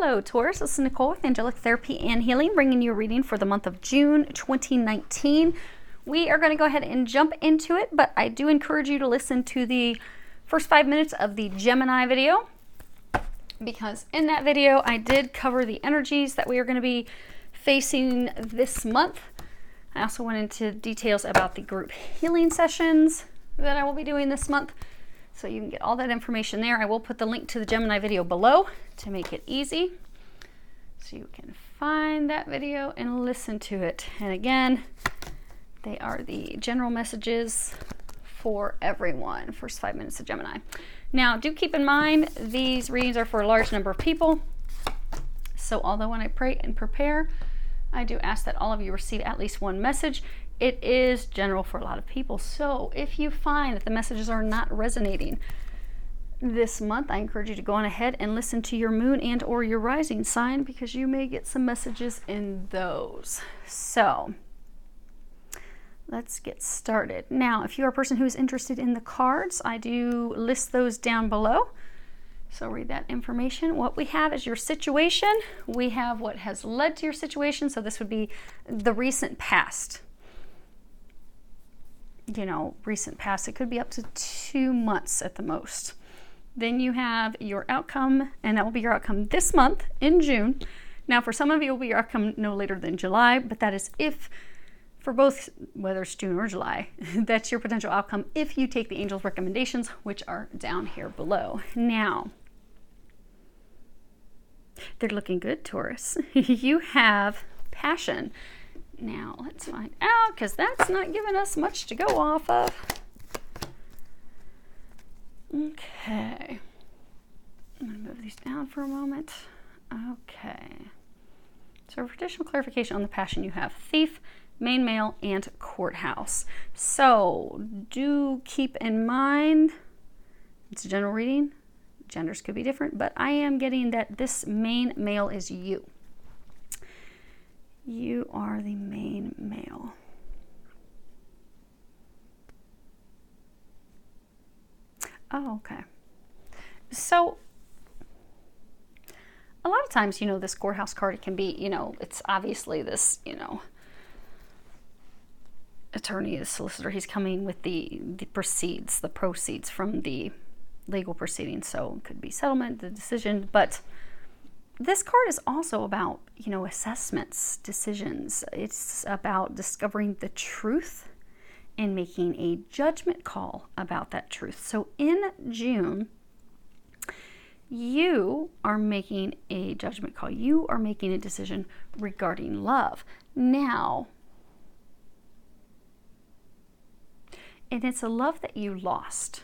Hello Taurus, this is Nicole with Angelic Therapy and Healing, bringing you a reading for the month of June 2019. We are going to go ahead and jump into it, but I do encourage you to listen to the first 5 minutes of the Gemini video, because in that video I did cover the energies that we are going to be facing this month. I also went into details about the group healing sessions that I will be doing this month. So you can get all that information there. I will put the link to the Gemini video below to make it easy, so you can find that video and listen to it. And again, they are the general messages for everyone. First 5 minutes of Gemini. Now, do keep in mind, these readings are for a large number of people. So although when I pray and prepare, I do ask that all of you receive at least one message. It is general for a lot of people. So if you find that the messages are not resonating this month, I encourage you to go on ahead and listen to your moon and or your rising sign, because you may get some messages in those. So let's get started. Now, if you are a person who is interested in the cards, I do list those down below. So read that information. What we have is your situation. We have what has led to your situation. So this would be the recent past. You know, recent past, it could be up to 2 months at the most. Then you have your outcome, and that will be your outcome this month in June. Now, for some of you, it will be your outcome no later than July, but that is if, for both, whether it's June or July, that's your potential outcome if you take the angel's recommendations, which are down here below. Now, they're looking good, Taurus. You have passion. Now, let's find out, because that's not giving us much to go off of. Okay. I'm going to move these down for a moment. Okay. So for additional clarification on the passion, you have thief, main male, and courthouse. So do keep in mind, it's a general reading. Genders could be different, but I am getting that this main male is you. You are the main male. Oh, okay. So a lot of times, you know, this courthouse card, it can be, you know, it's obviously this, you know, attorney, the solicitor, he's coming with the proceeds from the legal proceedings. So it could be settlement, the decision, but this card is also about, you know, assessments, decisions. It's about discovering the truth and making a judgment call about that truth. So in June, you are making a judgment call. You are making a decision regarding love. Now, and it's a love that you lost.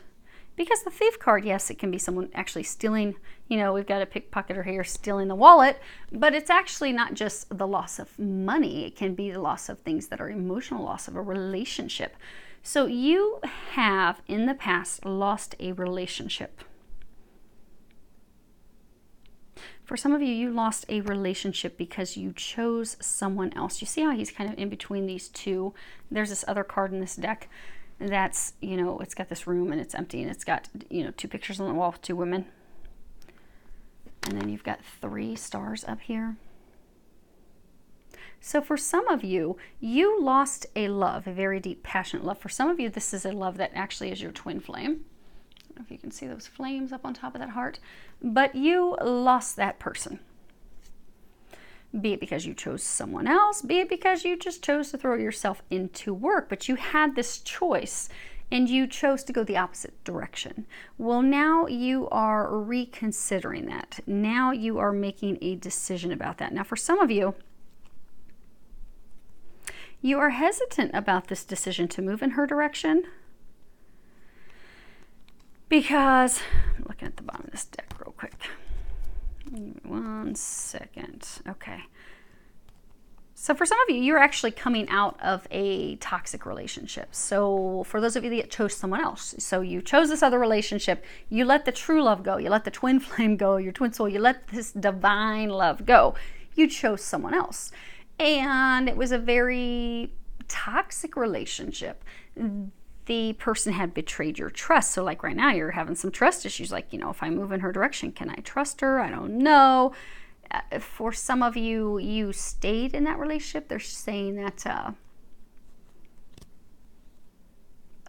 Because the thief card, yes, it can be someone actually stealing, you know, we've got a pickpocketer here stealing the wallet, but it's actually not just the loss of money. It can be the loss of things that are emotional loss of a relationship. So you have in the past lost a relationship. For some of you, you lost a relationship because you chose someone else. You see how he's kind of in between these two? There's this other card in this deck. That's, you know, it's got this room and it's empty, and it's got, you know, 2 pictures on the wall with 2 women. And then you've got 3 stars up here. So for some of you, you lost a love, a very deep, passionate love. For some of you, this is a love that actually is your twin flame. I don't know if you can see those flames up on top of that heart. But you lost that person. Be it because you chose someone else, be it because you just chose to throw yourself into work, but you had this choice and you chose to go the opposite direction. Well, now you are reconsidering that. Now you are making a decision about that. Now, for some of you, you are hesitant about this decision to move in her direction because, I'm looking at the bottom of this deck real quick. Give me 1 second. Okay. So for some of you, you're actually coming out of a toxic relationship. So for those of you that chose someone else, so you chose this other relationship, you let the true love go, you let the twin flame go, your twin soul, you let this divine love go. You chose someone else. And it was a very toxic relationship. The person had betrayed your trust. So like right now, you're having some trust issues. Like, you know, if I move in her direction, can I trust her? I don't know. For some of you, you stayed in that relationship. They're saying that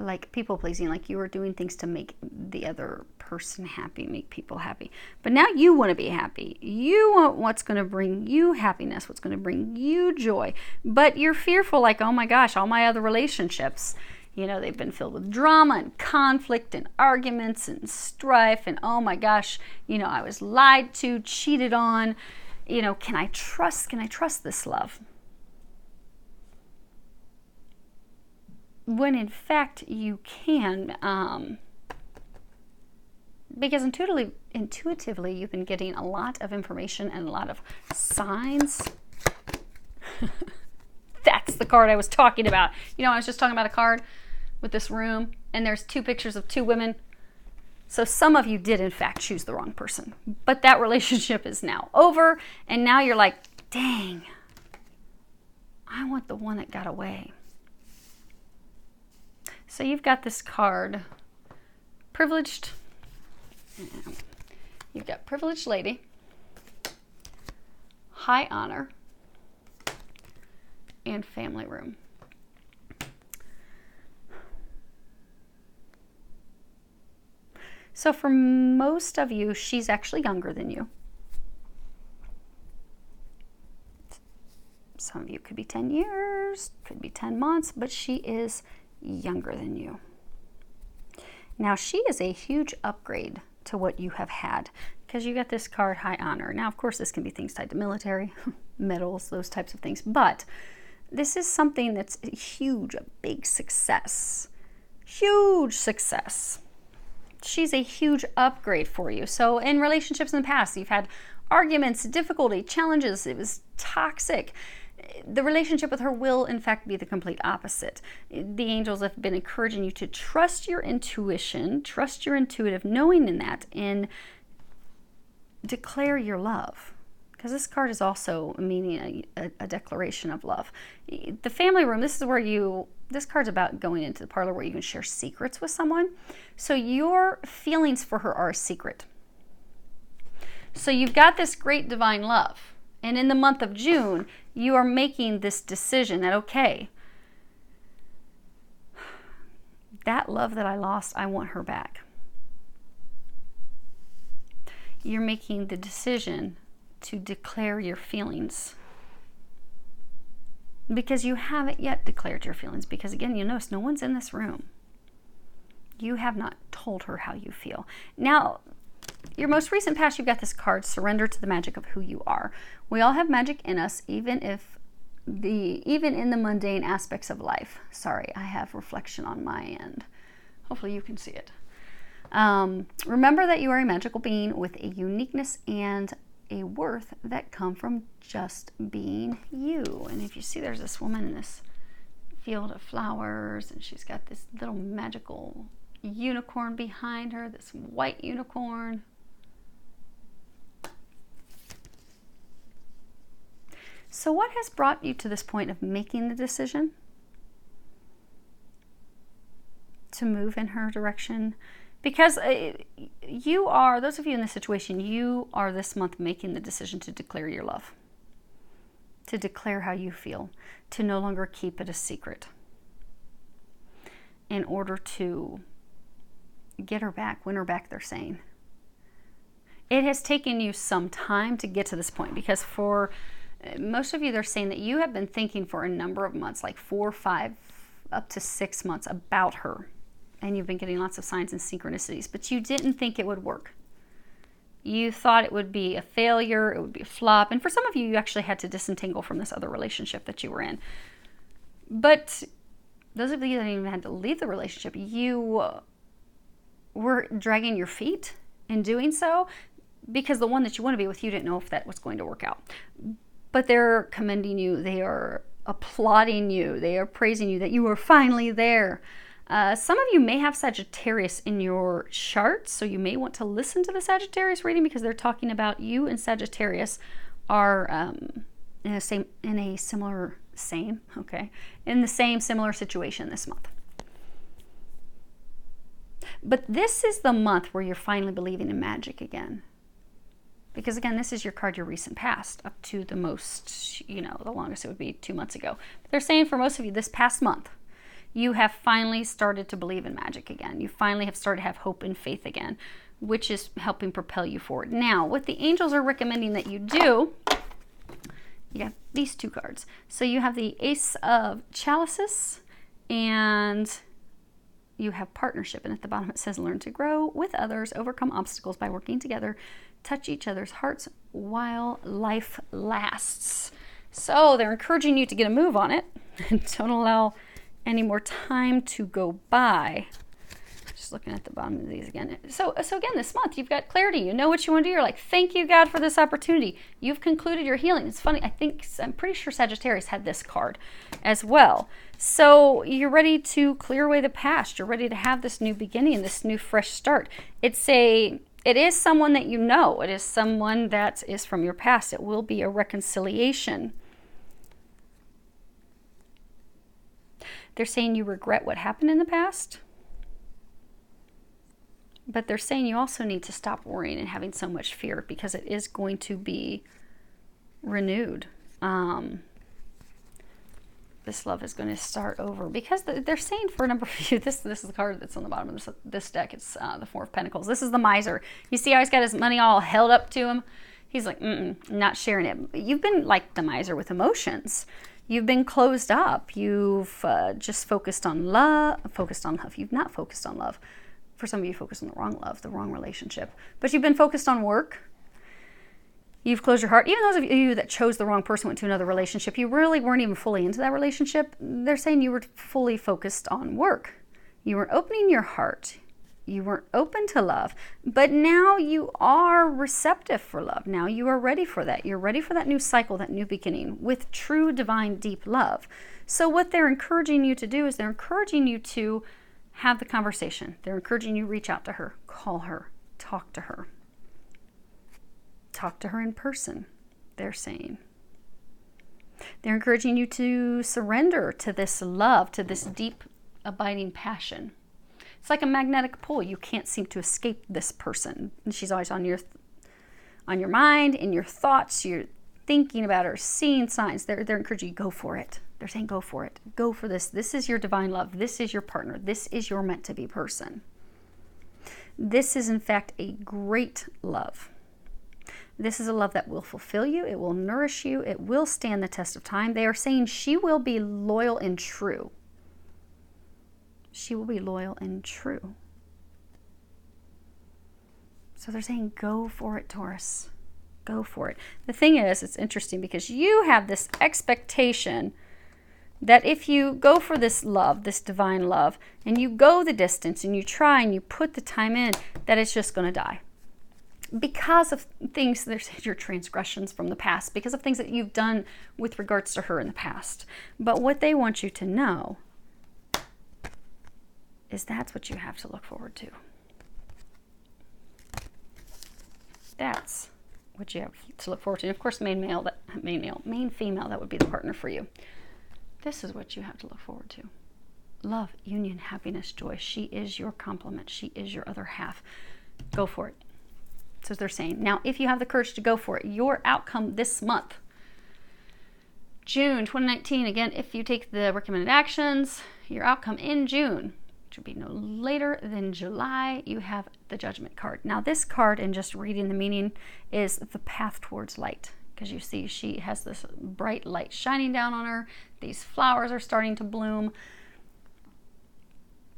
like people pleasing, like you were doing things to make the other person happy, make people happy. But now you want to be happy. You want what's going to bring you happiness, what's going to bring you joy. But you're fearful, like, oh my gosh, all my other relationships, you know, they've been filled with drama and conflict and arguments and strife. And oh my gosh, you know, I was lied to, cheated on. You know, can I trust this love? When in fact you can, because intuitively you've been getting a lot of information and a lot of signs. That's the card I was talking about. You know, I was just talking about a card with this room, and there's two pictures of two women. So some of you did in fact choose the wrong person, but that relationship is now over, and now you're like, dang, I want the one that got away. So you've got this card, privileged. You've got privileged lady, high honor, and family room. So for most of you, she's actually younger than you. Some of you could be 10 years, could be 10 months, but she is younger than you. Now she is a huge upgrade to what you have had, because you got this card, high honor. Now of course this can be things tied to military, medals, those types of things, but this is something that's huge, a big success. Huge success. She's a huge upgrade for you. So in relationships in the past, you've had arguments, difficulty, challenges, it was toxic. The relationship with her will, in fact, be the complete opposite. The angels have been encouraging you to trust your intuition, trust your intuitive knowing in that, and declare your love. Because this card is also meaning a declaration of love. The family room, this is where this card's about going into the parlor where you can share secrets with someone. So your feelings for her are a secret. So you've got this great divine love. And in the month of June, you are making this decision that, okay, that love that I lost, I want her back. You're making the decision to declare your feelings, because you haven't yet declared your feelings, because again, you notice no one's in this room. You have not told her how you feel. Now, your most recent past, you've got this card, surrender to the magic of who you are. We all have magic in us, even in the mundane aspects of life. Sorry, I have reflection on my end. Hopefully you can see it. Remember that you are a magical being with a uniqueness and a worth that come from just being you. And if you see, there's this woman in this field of flowers, and she's got this little magical unicorn behind her, this white unicorn. So what has brought you to this point of making the decision to move in her direction? Because you are, those of you in this situation, you are this month making the decision to declare your love, to declare how you feel, to no longer keep it a secret, in order to get her back, win her back, they're saying. It has taken you some time to get to this point, because for most of you, they're saying that you have been thinking for a number of months, like 4, 5, up to 6 months about her. And you've been getting lots of signs and synchronicities, but you didn't think it would work. You thought it would be a failure, it would be a flop. And for some of you, you actually had to disentangle from this other relationship that you were in. But those of you that even had to leave the relationship, you were dragging your feet in doing so, because the one that you want to be with, you didn't know if that was going to work out. But they're commending you, they are applauding you, they are praising you that you are finally there. Some of you may have Sagittarius in your chart, so you may want to listen to the Sagittarius reading, because they're talking about you and Sagittarius are in the same similar situation this month. But this is the month where you're finally believing in magic again. Because again, this is your card, your recent past, up to the most, the longest it would be 2 months ago. But they're saying for most of you, this past month, you have finally started to believe in magic again. You finally have started to have hope and faith again, which is helping propel you forward. Now, what the angels are recommending that you do, you have these 2 cards. So you have the Ace of Chalices, and you have partnership. And at the bottom it says, learn to grow with others, overcome obstacles by working together, touch each other's hearts while life lasts. So they're encouraging you to get a move on it and don't allow any more time to go by. Just looking at the bottom of these again. So again, this month you've got clarity. You know what you want to do. You're like, thank you, God, for this opportunity. You've concluded your healing. It's funny. I'm pretty sure Sagittarius had this card as well. So you're ready to clear away the past. You're ready to have this new beginning, this new fresh start. It is someone that you know. It is someone that is from your past. It will be a reconciliation. They're saying you regret what happened in the past. But they're saying you also need to stop worrying and having so much fear, because it is going to be renewed. This love is going to start over, because they're saying for a number of you, this is the card that's on the bottom of this deck. It's the Four of Pentacles. This is the miser. You see how he's got his money all held up to him? He's like, not sharing it. You've been like the miser with emotions. You've been closed up. You've just focused on love. You've not focused on love. For some of you, focused on the wrong love, the wrong relationship. But you've been focused on work. You've closed your heart. Even those of you that chose the wrong person, went to another relationship, you really weren't even fully into that relationship. They're saying you were fully focused on work. You weren't opening your heart. You weren't open to love. But now you are receptive for love. Now you are ready for that. You're ready for that new cycle, that new beginning with true, divine, deep love. So what they're encouraging you to do is they're encouraging you to have the conversation. They're encouraging you to reach out to her, call her, talk to her. Talk to her in person, they're saying. They're encouraging you to surrender to this love, to this deep, abiding passion. It's like a magnetic pull. You can't seem to escape this person. And she's always on your mind, in your thoughts. You're thinking about her, seeing signs. They're encouraging you, go for it. They're saying, go for it. Go for this. This is your divine love. This is your partner. This is your meant to be person. This is, in fact, a great love. This is a love that will fulfill you. It will nourish you. It will stand the test of time. They are saying she will be loyal and true. She will be loyal and true. So they're saying, go for it, Taurus. Go for it. The thing is, it's interesting because you have this expectation that if you go for this love, this divine love, and you go the distance and you try and you put the time in, that it's just going to die. Because of things, there's your transgressions from the past, because of things that you've done with regards to her in the past. But what they want you to know is that's what you have to look forward to. That's what you have to look forward to. And of course, main female, that would be the partner for you. This is what you have to look forward to. Love, union, happiness, joy. She is your complement. She is your other half. Go for it. So they're saying. Now, if you have the courage to go for it, your outcome this month, June 2019, again, if you take the recommended actions, your outcome in June, which will be no later than July, you have the Judgment card. Now, this card, and just reading the meaning, is the path towards light. Because you see, she has this bright light shining down on her. These flowers are starting to bloom.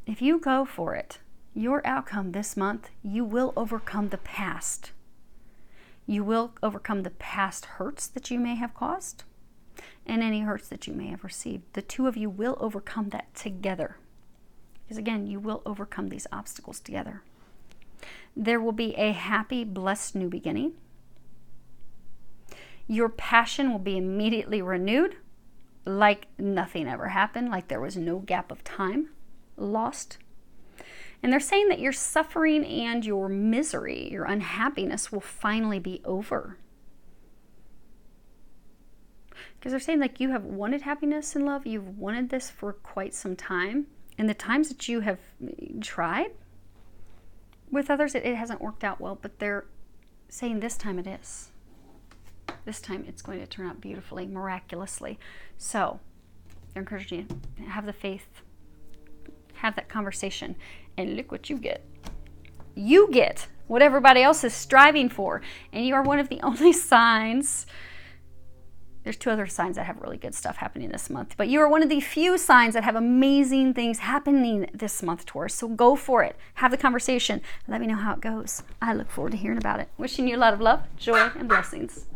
If you go for it, your outcome this month, you will overcome the past. You will overcome the past hurts that you may have caused and any hurts that you may have received. The two of you will overcome that together. Because again, you will overcome these obstacles together. There will be a happy, blessed new beginning. Your passion will be immediately renewed, like nothing ever happened, like there was no gap of time lost. And they're saying that your suffering and your misery, your unhappiness will finally be over. Because they're saying like you have wanted happiness and love, you've wanted this for quite some time. And the times that you have tried with others, it hasn't worked out well, but they're saying this time it is. This time it's going to turn out beautifully, miraculously. So they're encouraging you to have the faith, have that conversation, and look what you get. You get what everybody else is striving for, and you are one of the only signs. There's 2 other signs that have really good stuff happening this month, but you are one of the few signs that have amazing things happening this month, Taurus. So go for it. Have the conversation. Let me know how it goes. I look forward to hearing about it. Wishing you a lot of love, joy, and blessings.